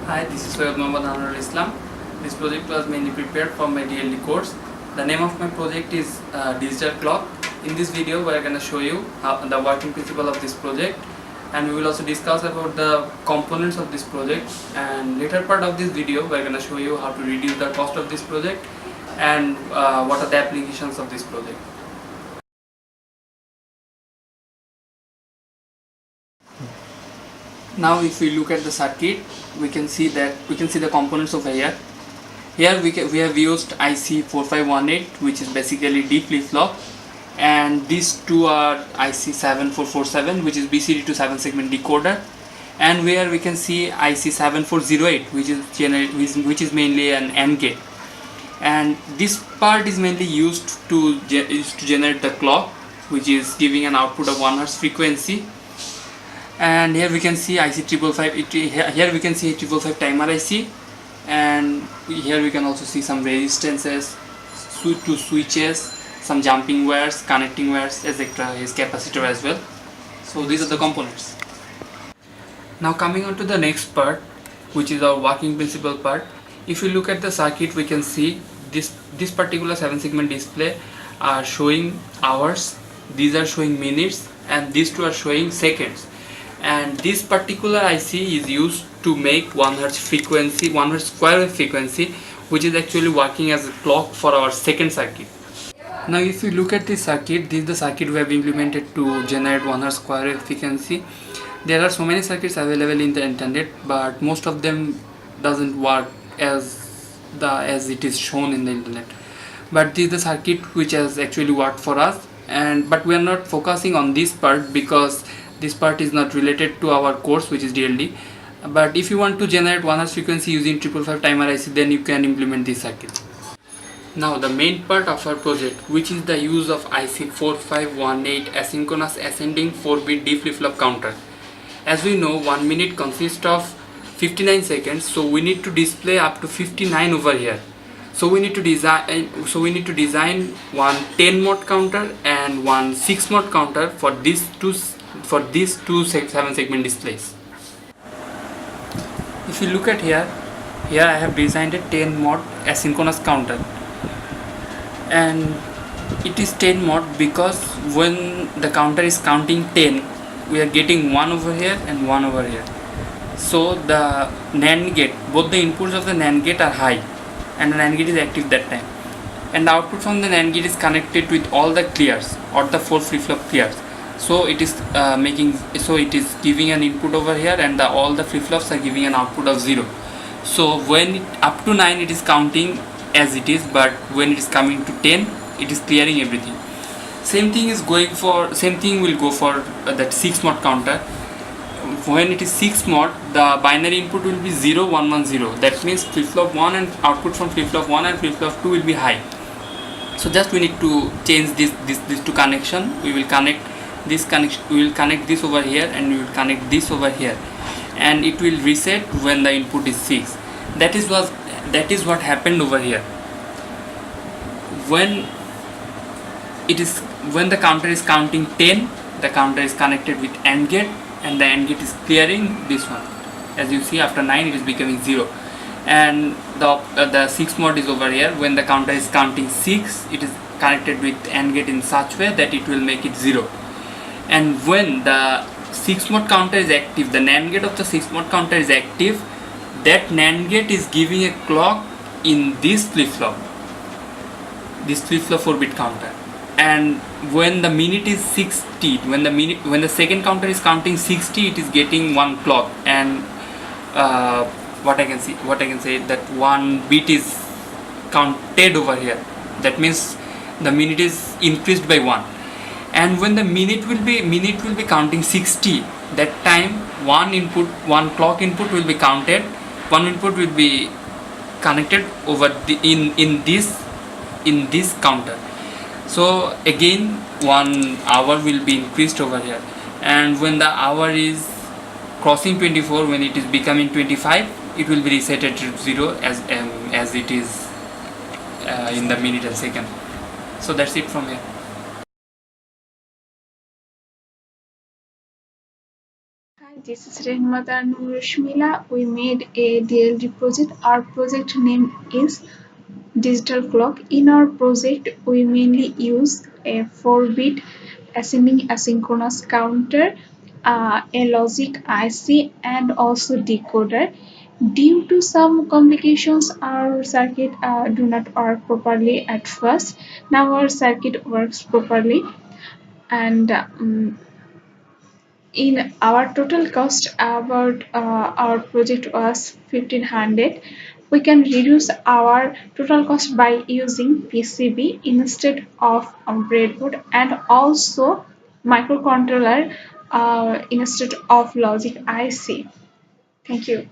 Hi, this is Soyed Mohammad Anwar Islam. This project was mainly prepared for my DLD course. The name of my project is Digital Clock. In this video, we are going to show you the working principle of this project, and we will also discuss about the components of this project. And later part of this video, we are going to show you how to reduce the cost of this project and what are the applications of this project. Now if we look at the circuit, we can see the components over here. Here we have used IC 4518, which is basically D flip-flop, and these two are IC 7447, which is BCD to 7 segment decoder, and here we can see IC 7408, which is mainly an AND gate, and this part is mainly used to generate the clock, which is giving an output of 1 Hz frequency. And here we can see IC 555, here we can see 555 timer IC, and here we can also see some resistances, two switches, some jumping wires, connecting wires, etc. Is capacitor as well. So these are the components. Now coming on to the next part, which is our working principle part. If you look at the circuit, we can see this particular 7 segment display are showing hours, these are showing minutes, and these two are showing seconds. And this particular IC is used to make 1 Hz frequency, 1 Hz square wave frequency, which is actually working as a clock for our second circuit. Now if you look at this circuit, this is the circuit we have implemented to generate 1 Hz square wave frequency. There are so many circuits available in the internet, but most of them doesn't work as it is shown in the internet. But this is the circuit which has actually worked for us, but we are not focusing on this part because this part is not related to our course, which is DLD. But if you want to generate 1 Hz frequency using 555 timer IC, then you can implement this circuit. Now the main part of our project, which is the use of IC 4518 asynchronous ascending 4-bit D flip-flop counter. As we know, 1 minute consists of 59 seconds, so we need to display up to 59 over here. So we need to design one 10 mod counter and one 6 mod counter for these two 7 segment displays. If you look at here I have designed a 10 mod asynchronous counter, and it is 10 mod because when the counter is counting 10, we are getting 1 over here and 1 over here. So the NAND gate, both the inputs of the NAND gate are high, and the NAND gate is active that time, and the output from the NAND gate is connected with all the clears or the 4 flip-flop clears. So it is giving an input over here, and all the flip-flops are giving an output of 0. So when up to 9 it is counting as it is, but when it is coming to 10 it is clearing everything. Same thing will go for that 6 mod counter. When it is 6 mod, the binary input will be 0 1 1 0. That means flip-flop 1 and output from flip-flop 1 and flip-flop 2 will be high. So just we need to change these two connection. We will connect this connection, we will connect this over here, and we will connect this over here, and it will reset when the input is 6. That is what happened over here. When the counter is counting 10, the counter is connected with AND gate, and the AND gate is clearing this one. As you see, after 9 it is becoming 0, and the 6 mod is over here. When the counter is counting 6, it is connected with AND gate in such way that it will make it 0. And when the 6 mod counter is active, the NAND gate of the 6 mod counter is active, that NAND gate is giving a clock in this flip-flop 4-bit counter. And when the minute is 60, when the second counter is counting 60, it is getting 1 clock. And what I can say that 1 bit is counted over here. That means the minute is increased by 1. And when the minute will be counting 60, that time one clock input will be counted, one input will be connected over in this counter. So again 1 hour will be increased over here, and when the hour is crossing 24, when it is becoming 25, it will be resetted to 0 as it is in the minute and second. So that's it from here. This is Rehmata Nurushmila. We made a DLD project. Our project name is Digital Clock. In our project, we mainly use a 4-bit ascending asynchronous counter, a logic IC, and also decoder. Due to some complications, our circuit do not work properly at first. Now our circuit works properly, and in our total cost about our project was 1500. We can reduce our total cost by using PCB instead of breadboard, and also microcontroller instead of logic IC. Thank you.